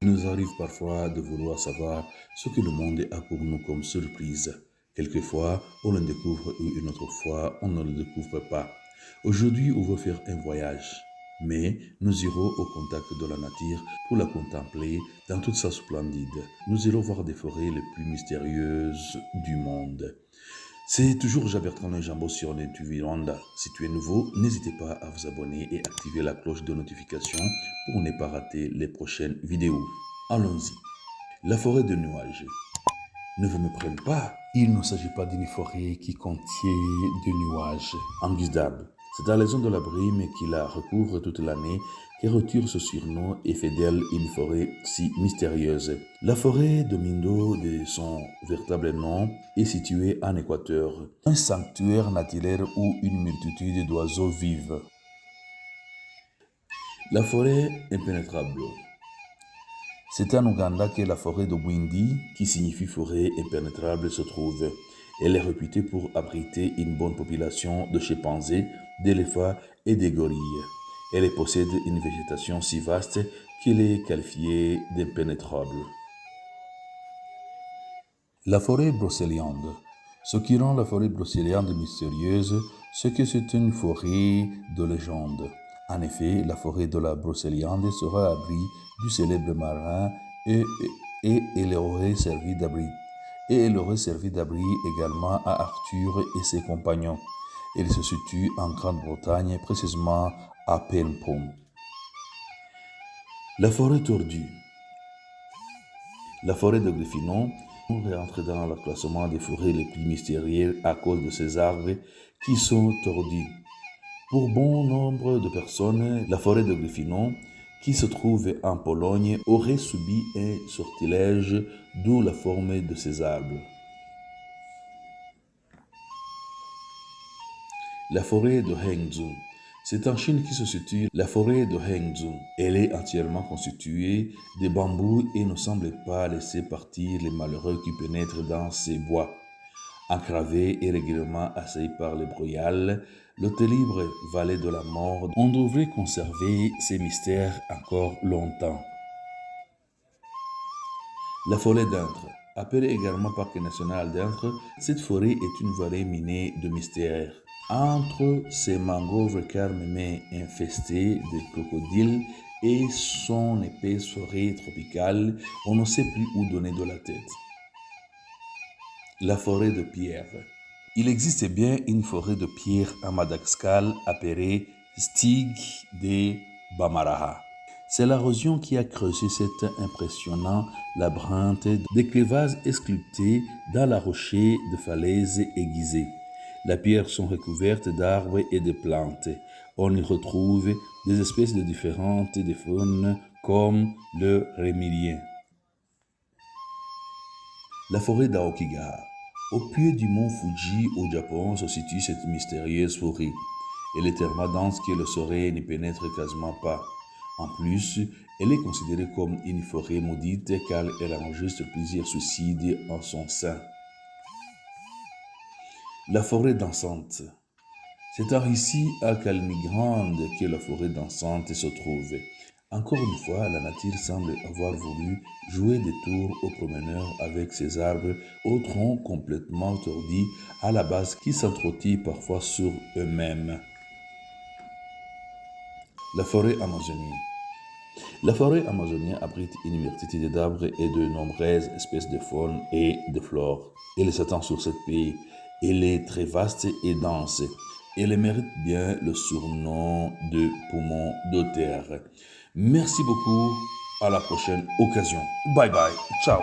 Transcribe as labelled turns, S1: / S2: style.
S1: nous arrive parfois de vouloir savoir ce que le monde a pour nous comme surprise. Quelquefois, on le découvre ou une autre fois, on ne le découvre pas. Aujourd'hui, on veut faire un voyage, mais nous irons au contact de la nature pour la contempler dans toute sa splendide. Nous irons voir des forêts les plus mystérieuses du monde. C'est toujours Jean-Bertrand Le Jambo sur l'Intuit Rwanda. Si tu es nouveau, n'hésitez pas à vous abonner et activer la cloche de notification pour ne pas rater les prochaines vidéos. Allons-y. La forêt de nuages. Ne vous méprenez pas, il ne s'agit pas d'une forêt qui contient des nuages en guise d'arbre. C'est à raison de la brume qui la recouvre toute l'année qui retire ce surnom et fait d'elle une forêt si mystérieuse. La forêt de Mindo, de son véritable nom, est située en Équateur, un sanctuaire naturel où une multitude d'oiseaux vivent. La forêt impénétrable. C'est en Ouganda que la forêt de Bwindi, qui signifie forêt impénétrable, se trouve. Elle est réputée pour abriter une bonne population de chimpanzés, d'éléphants et de gorilles. Elle possède une végétation si vaste qu'elle est qualifiée d'impénétrable. La forêt brocéliande. Ce qui rend la forêt brocéliande mystérieuse, c'est que c'est une forêt de légende. En effet, la forêt de la brocéliande sera abri du célèbre marin et elle aurait servi d'abri. Et elle aurait servi d'abri également à Arthur et ses compagnons. Elle se situe en Grande-Bretagne, précisément à Penpom. La forêt tordue. La forêt de Gryphinon rentre dans le classement des forêts les plus mystérieuses à cause de ses arbres qui sont tordus. Pour bon nombre de personnes, la forêt de Gryphinon, qui se trouve en Pologne, aurait subi un sortilège, d'où la forme de ses arbres. La forêt de Hengzhou. C'est en Chine qui se situe la forêt de Hengzhou. Elle est entièrement constituée de bambous et ne semble pas laisser partir les malheureux qui pénètrent dans ces bois. Encravée et régulièrement assaillie par les broyales, le terrible vallée de la mort, on devrait conserver ces mystères encore longtemps. La forêt d'Intre. Appelée également parc national d'Intre, cette forêt est une vallée minée de mystères. Entre ces mangroves calmes mais infestées de crocodiles et son épaisse forêt tropicale, on ne sait plus où donner de la tête. La forêt de pierre. Il existe bien une forêt de pierre à Madagascar appelée Stig de Bamaraha. C'est l'érosion qui a creusé cet impressionnant labyrinthe de crevasses sculptées dans la rocher de falaises aiguisées. Les pierres sont recouvertes d'arbres et de plantes. On y retrouve des espèces de différentes de faunes comme le rémilien. La forêt d'Aokigahara. Au pied du mont Fuji au Japon se situe cette mystérieuse forêt. Elle est tellement dense que le soleil n'y pénètre quasiment pas. En plus, elle est considérée comme une forêt maudite car elle enregistre plusieurs suicides en son sein. La forêt dansante. C'est à ici à Kaliningrad que la forêt dansante se trouve. Encore une fois, la nature semble avoir voulu jouer des tours aux promeneurs avec ses arbres au tronc complètement tordus à la base qui s'entretirent parfois sur eux-mêmes. La forêt amazonienne. La forêt amazonienne abrite une multitude d'arbres et de nombreuses espèces de faune et de flore. Elle s'étend sur cette pays. Elle est très vaste et dense. Elle mérite bien le surnom de poumon de terre. Merci beaucoup. À la prochaine occasion. Bye bye. Ciao.